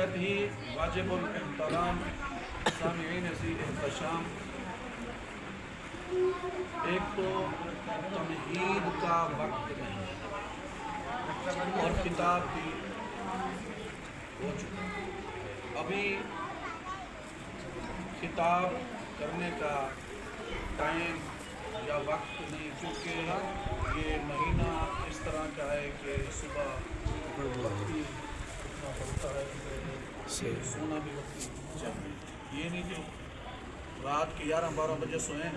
نہایت ہی واجب الاحترام سامعین ذی احتشام، ایک تو تمہید کا وقت نہیں اور کتاب بھی ہو چکی، ابھی خطاب کرنے کا ٹائم یا وقت نہیں، کیونکہ یہ مہینہ اس طرح کا ہے کہ صبح وقتی اٹھنا پڑتا ہے، سونا بھی وقتی چاہیے، یہ نہیں کہ رات کے 11-12 بجے سوئیں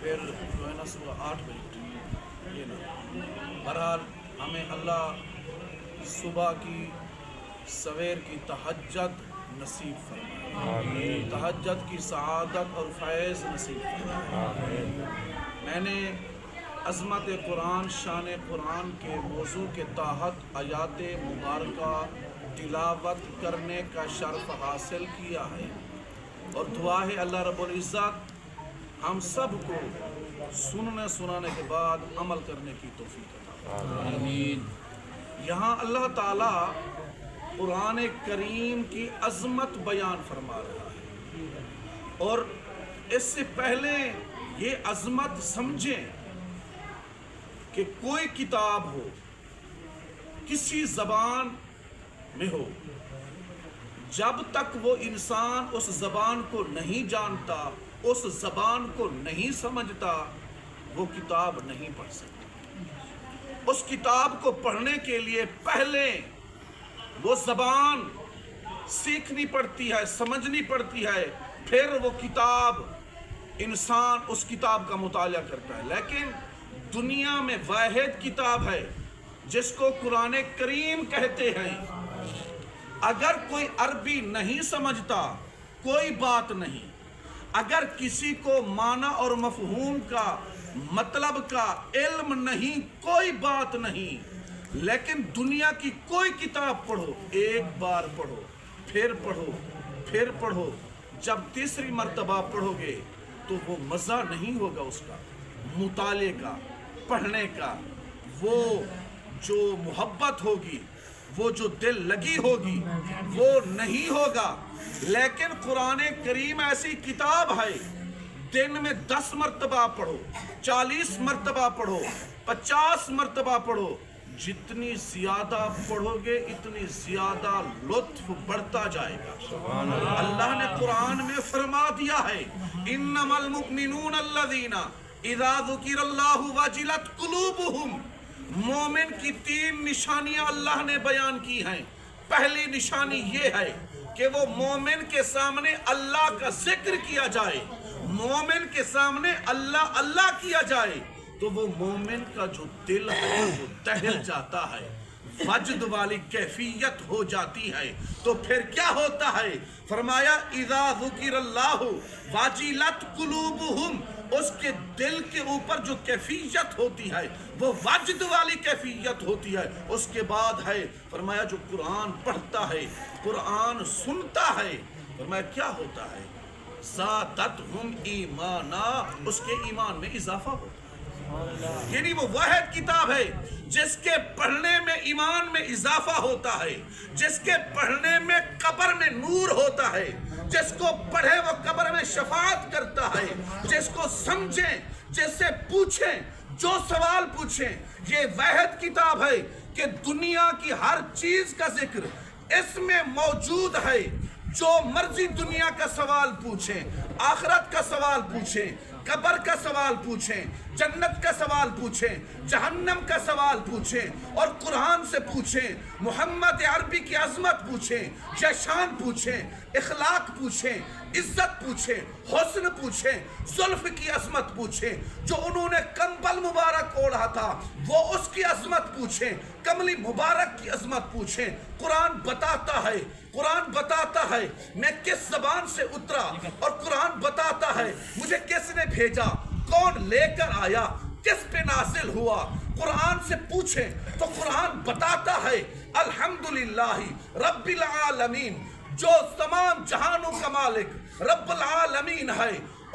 پھر جو ہے نا صبح 8 بجے اٹھیں، یہ نہیں۔ بہرحال ہمیں اللہ صبح کی سویر کی تہجد نصیب فرمائے، تہجد کی سعادت اور فیض نصیب فرمائے۔ میں نے عظمت قرآن، شان قرآن کے موضوع کے تحت آیات مبارکہ تلاوت کرنے کا شرف حاصل کیا ہے، اور دعا ہے اللہ رب العزت ہم سب کو سننے سنانے کے بعد عمل کرنے کی توفیق عطا فرمائے۔ آمین۔ یہاں اللہ تعالیٰ قرآن کریم کی عظمت بیان فرما رہا ہے، اور اس سے پہلے یہ عظمت سمجھیں کہ کوئی کتاب ہو، کسی زبان میں ہو، جب تک وہ انسان اس زبان کو نہیں جانتا، اس زبان کو نہیں سمجھتا، وہ کتاب نہیں پڑھ سکتا۔ اس کتاب کو پڑھنے کے لیے پہلے وہ زبان سیکھنی پڑتی ہے، سمجھنی پڑتی ہے، پھر وہ کتاب انسان اس کتاب کا مطالعہ کرتا ہے۔ لیکن دنیا میں واحد کتاب ہے جس کو قرآن کریم کہتے ہیں، اگر کوئی عربی نہیں سمجھتا کوئی بات نہیں، اگر کسی کو معنی اور مفہوم کا مطلب کا علم نہیں کوئی بات نہیں، لیکن دنیا کی کوئی کتاب پڑھو، ایک بار پڑھو، پھر پڑھو، پھر پڑھو، جب تیسری مرتبہ پڑھو گے تو وہ مزہ نہیں ہوگا اس کا مطالعے کا، پڑھنے کا، وہ جو محبت ہوگی، وہ جو دل لگی ہوگی وہ نہیں ہوگا۔ لیکن قرآن کریم ایسی کتاب ہے، دن میں 10 مرتبہ پڑھو، 40 مرتبہ پڑھو، 50 مرتبہ پڑھو، جتنی زیادہ پڑھو گے اتنی زیادہ لطف بڑھتا جائے گا۔ اللہ نے قرآن میں فرما دیا ہے، انما المؤمنون الذین اذا ذکر اللہ وجلت قلوبہم۔ مومن کی 3 نشانیاں اللہ نے بیان کی ہیں۔ پہلی نشانی یہ ہے کہ وہ مومن کے سامنے اللہ کا ذکر کیا جائے، مومن کے سامنے اللہ اللہ کیا جائے تو وہ مومن کا جو دل ہے وہ دہل جاتا ہے، وجد والی کیفیت ہو جاتی ہے۔ تو پھر کیا ہوتا ہے؟ فرمایا اذا ذکر اللہ واجلت قلوبہم، اس کے دل کے اوپر جو کیفیت ہوتی ہے وہ وجد والی کیفیت ہوتی ہے۔ اس کے بعد ہے فرمایا جو قرآن پڑھتا ہے، قرآن سنتا ہے، فرمایا کیا ہوتا ہے؟ زادتہم ایمانا، اس کے ایمان میں اضافہ ہوتا ہے۔ یعنی وہ واحد کتاب ہے جس کے پڑھنے میں ایمان میں اضافہ ہوتا ہے، جس کے پڑھنے میں قبر میں نور ہوتا ہے، جس کو پڑھے وہ قبر میں شفاعت کرتا ہے، جس کو سمجھیں، جس سے پوچھیں، جو سوال پوچھیں۔ یہ واحد کتاب ہے کہ دنیا کی ہر چیز کا ذکر اس میں موجود ہے۔ جو مرضی دنیا کا سوال پوچھیں، آخرت کا سوال پوچھیں، قبر کا سوال پوچھیں، جنت کا سوال پوچھیں، جہنم کا سوال پوچھیں، اور قرآن سے پوچھیں، محمد عربی کی عظمت پوچھیں، شان پوچھیں، اخلاق پوچھیں، عزت پوچھیں، حسن پوچھیں، زلف کی عظمت پوچھیں، جو انہوں نے کمبل مبارک اوڑھا تھا وہ اس کی عظمت پوچھیں، کملی مبارک کی عظمت پوچھیں۔ قرآن بتاتا ہے، قرآن بتاتا ہے میں کس زبان سے اترا، اور قرآن بتاتا ہے مجھے کس نے بھیجا، کون لے کر آیا، کس پہ نازل ہوا۔ قرآن سے پوچھیں تو قرآن بتاتا ہے الحمدللہ رب العالمین، جو تمام جہانوں کا مالک رب العالمین ہے،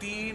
3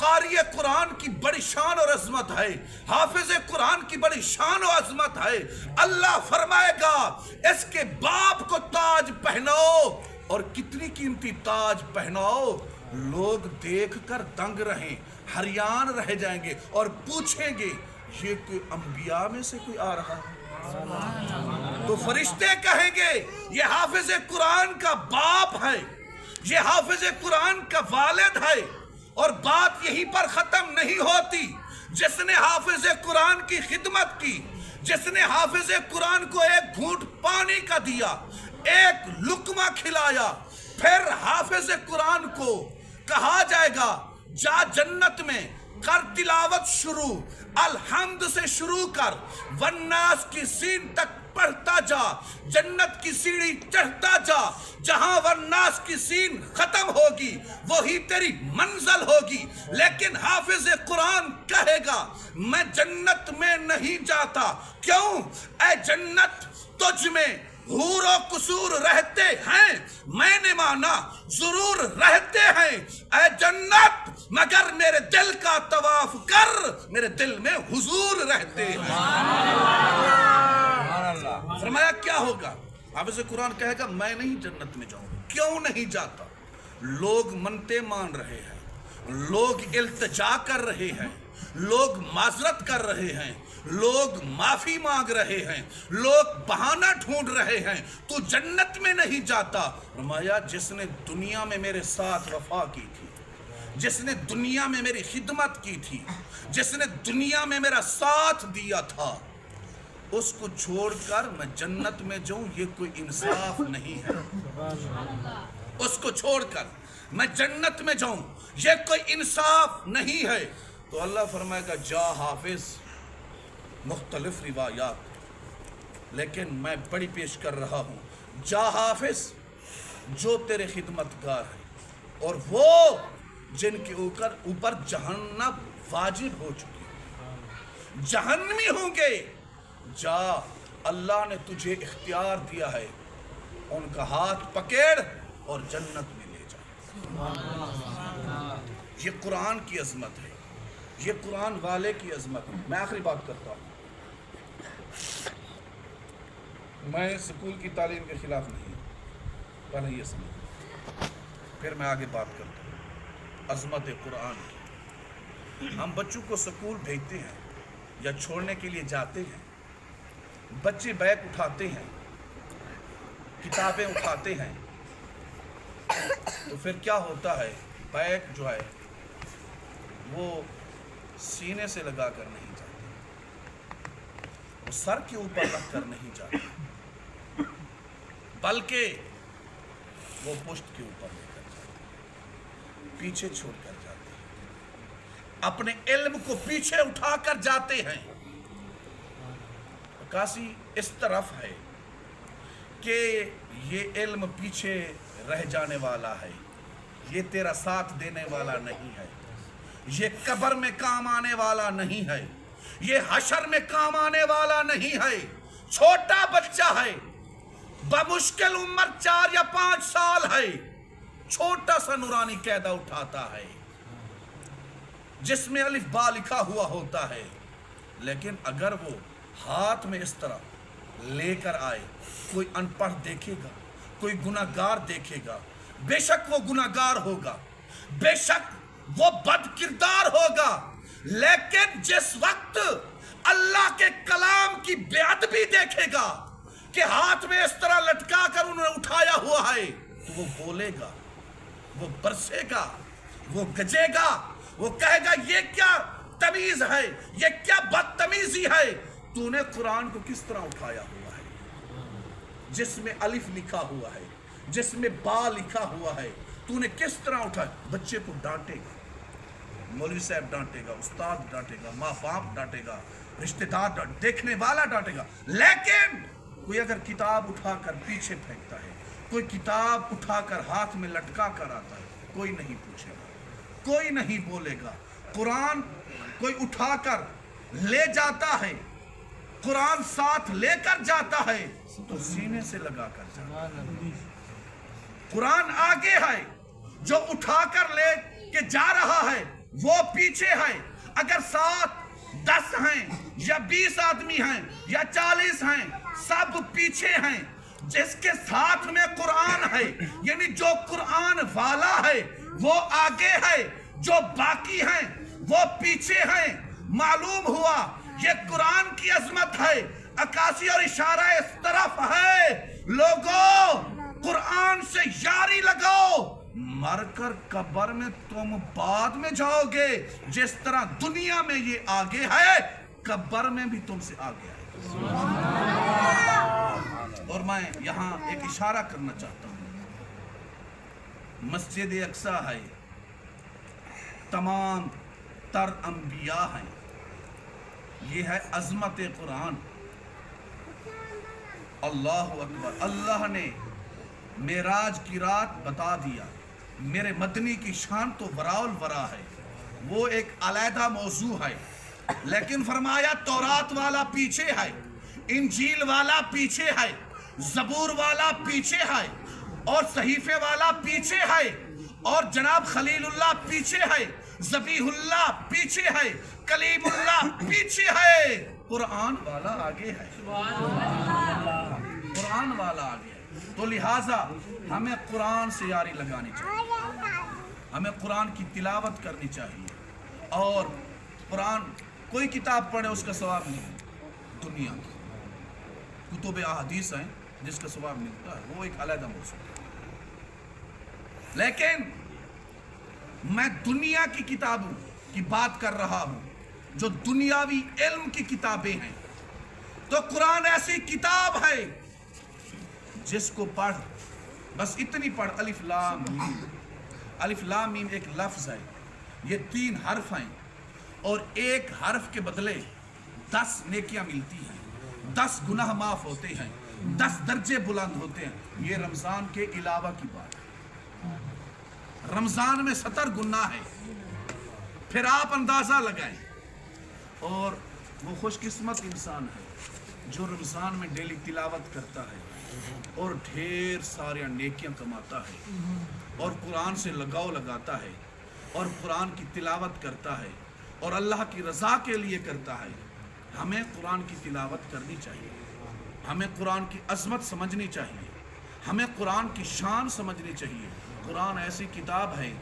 قاری قرآن کی بڑی شان اور عظمت ہے، حافظ قرآن کی بڑی شان و عظمت ہے۔ اللہ فرمائے گا اس کے باپ کو تاج پہناؤ، اور کتنی قیمتی تاج پہناؤ، لوگ دیکھ کر دنگ رہیں، حیران رہ جائیں گے اور پوچھیں گے یہ کوئی انبیاء میں سے کوئی آ رہا ہے؟ تو فرشتے کہیں گے یہ حافظ قرآن کا باپ ہے، یہ حافظ قرآن کا والد ہے۔ اور بات یہیں پر ختم نہیں ہوتی، جس نے حافظ قرآن کی خدمت کی، جس نے حافظ قرآن کو ایک گھونٹ پانی کا دیا، ایک لقمہ کھلایا، پھر حافظ قرآن کو کہا جائے گا جا جنت میں کر تلاوت شروع، الحمد سے شروع کر، والناس کی سین تک پڑھتا جا، جنت کی سیڑھی چڑھتا جا، جہاں والناس کی سین ختم ہوگی وہی تیری منزل ہوگی۔ لیکن حافظ قرآن کہے گا میں جنت میں نہیں جاتا، کیوں؟ اے جنت تجھ میں حور و قصور رہتے ہیں، میں نے مانا ضرور رہتے ہیں، اے جنت مگر میرے دل کا طواف کر، میرے دل میں حضور رہتے ہیں۔ فرمایا کیا ہوگا؟ حافظ قرآن کہے گا میں نہیں جنت میں جاؤں گا۔ کیوں نہیں جاتا؟ لوگ منتیں مان رہے ہیں، لوگ التجا کر رہے ہیں، لوگ معذرت کر رہے ہیں، لوگ معافی مانگ رہے ہیں، لوگ بہانہ ڈھونڈ رہے ہیں، تو جنت میں نہیں جاتا۔ فرمایا جس نے دنیا میں میرے ساتھ وفا کی تھی، جس نے دنیا میں میری خدمت کی تھی، جس نے دنیا میں میرا ساتھ دیا تھا، اس کو چھوڑ کر میں جنت میں جاؤں یہ کوئی انصاف نہیں ہے۔ اس کو چھوڑ کر میں جنت میں جاؤں یہ کوئی انصاف نہیں ہے۔ تو اللہ فرمائے گا جا حافظ، مختلف روایات لیکن میں بڑی پیش کر رہا ہوں، جا حافظ جو تیرے خدمت گار ہے اور وہ جن کے اوپر جہنم واجب ہو چکی ہے، جہنمی ہوں گے، جا اللہ نے تجھے اختیار دیا ہے، ان کا ہاتھ پکڑ اور جنت میں لے جا۔ یہ قرآن کی عظمت ہے، یہ قرآن والے کی عظمت ہے۔ میں آخری بات کرتا ہوں، میں سکول کی تعلیم کے خلاف نہیں ہوں، پہلے یہ سمجھ، پھر میں آگے بات کرتا ہوں عظمت قرآن کی۔ ہم بچوں کو سکول بھیجتے ہیں یا چھوڑنے کے لیے جاتے ہیں، بچے بیگ اٹھاتے ہیں، کتابیں اٹھاتے ہیں، تو پھر کیا ہوتا ہے؟ بیگ جو ہے وہ سینے سے لگا کر نہیں جاتے، وہ سر کے اوپر رکھ کر نہیں جاتے، بلکہ وہ پشت کے اوپر لے کر جاتے، پیچھے چھوڑ کر جاتے ہیں، اپنے علم کو پیچھے اٹھا کر جاتے ہیں۔ عکاسی اس طرف ہے کہ یہ علم پیچھے رہ جانے والا ہے، یہ تیرا ساتھ دینے والا نہیں ہے، یہ قبر میں کام آنے والا نہیں ہے، یہ حشر میں کام آنے والا نہیں ہے۔ چھوٹا بچہ ہے، بمشکل عمر 4 یا 5 سال ہے، چھوٹا سا نورانی قاعدہ اٹھاتا ہے جس میں الف با لکھا ہوا ہوتا ہے، لیکن اگر وہ ہاتھ میں اس طرح لے کر آئے، کوئی ان پڑھ دیکھے گا، کوئی گناہگار دیکھے گا، بے شک وہ گناہگار ہوگا، بے شک وہ بد کردار ہوگا، لیکن جس وقت اللہ کے کلام کی بے ادبی دیکھے گا کہ ہاتھ میں اس طرح لٹکا کر انہوں نے اٹھایا ہوا ہے، تو وہ بولے گا، وہ برسے گا، وہ گجے گا، وہ کہے گا یہ کیا تمیز ہے، یہ کیا بدتمیزی ہے، تو نے قرآن کو کس طرح اٹھایا ہوا ہے، جس میں الف لکھا ہوا ہے، جس میں با لکھا ہوا ہے، تو نے کس طرح اٹھایا۔ بچے کو ڈانٹے گا، مولوی صاحب ڈانٹے گا، استاد ڈانٹے گا، ماں باپ ڈانٹے گا، رشتہ دار دیکھنے والا ڈانٹے گا، لیکن کوئی اگر کتاب اٹھا کر پیچھے پھینکتا ہے، کوئی کتاب اٹھا کر ہاتھ میں لٹکا کر آتا ہے، کوئی نہیں پوچھے گا، کوئی نہیں بولے گا۔ قرآن کوئی اٹھا کر لے جاتا ہے، قرآن ساتھ لے کر جاتا ہے تو سینے سے لگا کر جاتا ہے۔ قرآن آگے ہے، جو اٹھا کر لے کے جا رہا ہے وہ پیچھے ہے. اگر 7 10 ہیں یا 20 آدمی ہیں یا 40 ہیں, سب پیچھے ہیں. جس کے ساتھ میں قرآن ہے, یعنی جو قرآن والا ہے وہ آگے ہے, جو باقی ہیں وہ پیچھے ہیں. معلوم ہوا یہ قرآن کی عظمت ہے. عکاسی اور اشارہ اس طرف ہے, لوگوں قرآن سے یاری لگاؤ, مر کر قبر میں تم بعد میں جاؤ گے. جس طرح دنیا میں یہ آگے ہے, قبر میں بھی تم سے آگے ہے. اور میں یہاں ایک اشارہ کرنا چاہتا ہوں. مسجد اقصی ہے, تمام تر انبیاء ہیں, یہ ہے عظمت قرآن. اللہ اکبر. اللہ نے معراج کی رات بتا دیا. میرے مدنی کی شان تو وراء الورا ہے, وہ ایک علیحدہ موضوع ہے. لیکن فرمایا تورات والا پیچھے ہے, انجیل والا پیچھے ہے, زبور والا پیچھے ہے, اور صحیفے والا پیچھے ہے, اور جناب خلیل اللہ پیچھے ہے, ذبیح اللہ پیچھے ہے, کلیم اللہ پیچھے ہے, قرآن والا آگے ہے. قرآن والا آگے ہے. تو لہٰذا ہمیں قرآن سے یاری لگانی چاہیے, ہمیں قرآن کی تلاوت کرنی چاہیے. اور قرآن کوئی کتاب پڑھے اس کا ثواب نہیں. دنیا کی کتب احادیث ہیں جس کا ثواب ملتا ہے, وہ ایک علیحدہ موضوع ہے. لیکن میں دنیا کی کتابوں کی بات کر رہا ہوں, جو دنیاوی علم کی کتابیں ہیں. تو قرآن ایسی کتاب ہے جس کو پڑھ, بس اتنی پڑھ, الف لام میم. الف لام میم ایک لفظ ہے, یہ 3 حرف ہیں, اور ایک حرف کے بدلے 10 نیکیاں ملتی ہیں, 10 گناہ معاف ہوتے ہیں, 10 درجے بلند ہوتے ہیں. یہ رمضان کے علاوہ کی بات ہے. رمضان میں 70 گناہ ہے, پھر آپ اندازہ لگائیں. اور وہ خوش قسمت انسان ہے جو رمضان میں ڈیلی تلاوت کرتا ہے اور ڈھیر سارے نیکیاں کماتا ہے, اور قرآن سے لگاؤ لگاتا ہے, اور قرآن کی تلاوت کرتا ہے, اور اللہ کی رضا کے لیے کرتا ہے. ہمیں قرآن کی تلاوت کرنی چاہیے, ہمیں قرآن کی عظمت سمجھنی چاہیے, ہمیں قرآن کی شان سمجھنی چاہیے. قرآن ایسی کتاب ہے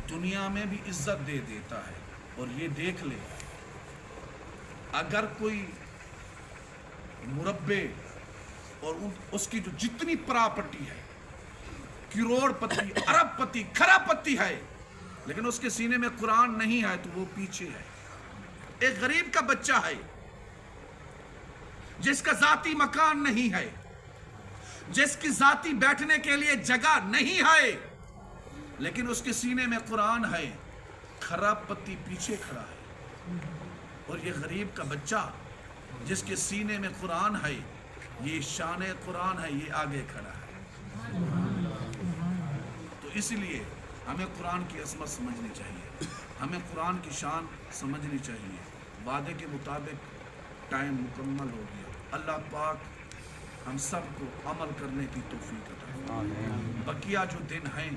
دنیا میں بھی عزت دے دیتا ہے. اور یہ دیکھ لے, اگر کوئی مربع اور اس کی جو جتنی پراپرٹی ہے, کروڑ پتی, ارب پتی, کھرب پتی ہے, لیکن اس کے سینے میں قرآن نہیں ہے تو وہ پیچھے ہے. ایک غریب کا بچہ ہے جس کا ذاتی مکان نہیں ہے, جس کی ذاتی بیٹھنے کے لیے جگہ نہیں ہے, لیکن اس کے سینے میں قرآن ہے, خراب پتی پیچھے کھڑا ہے. اور یہ غریب کا بچہ جس کے سینے میں قرآن ہے, یہ شان قرآن ہے, یہ آگے کھڑا ہے. تو اس لیے ہمیں قرآن کی عظمت سمجھنی چاہیے, ہمیں قرآن کی شان سمجھنی چاہیے. وعدے کے مطابق ٹائم مکمل ہو گیا. اللہ پاک ہم سب کو عمل کرنے کی توفیق عطا فرمائے. بقیہ جو دن ہیں,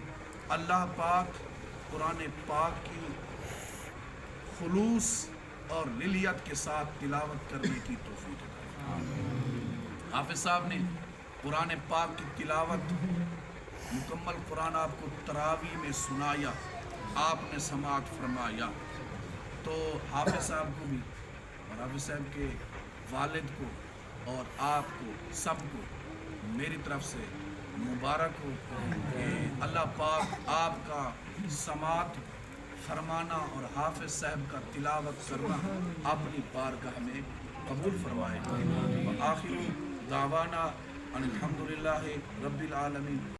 اللہ پاک قرآن پاک کی خلوص اور للیت کے ساتھ تلاوت کرنے کی توفیق عطا فرمائے. حافظ صاحب نے قرآن پاک کی تلاوت مکمل قرآن آپ کو تراویح میں سنایا, آپ نے سماعت فرمایا. تو حافظ صاحب کو بھی اور حافظ صاحب کے والد کو اور آپ کو سب کو میری طرف سے مبارک ہو کہ اللہ پاک آپ کا سماعت فرمانا اور حافظ صاحب کا تلاوت کرنا اپنی بارگاہ میں قبول فرمائے. وآخر دعوانا ان الحمدللہ رب العالمین.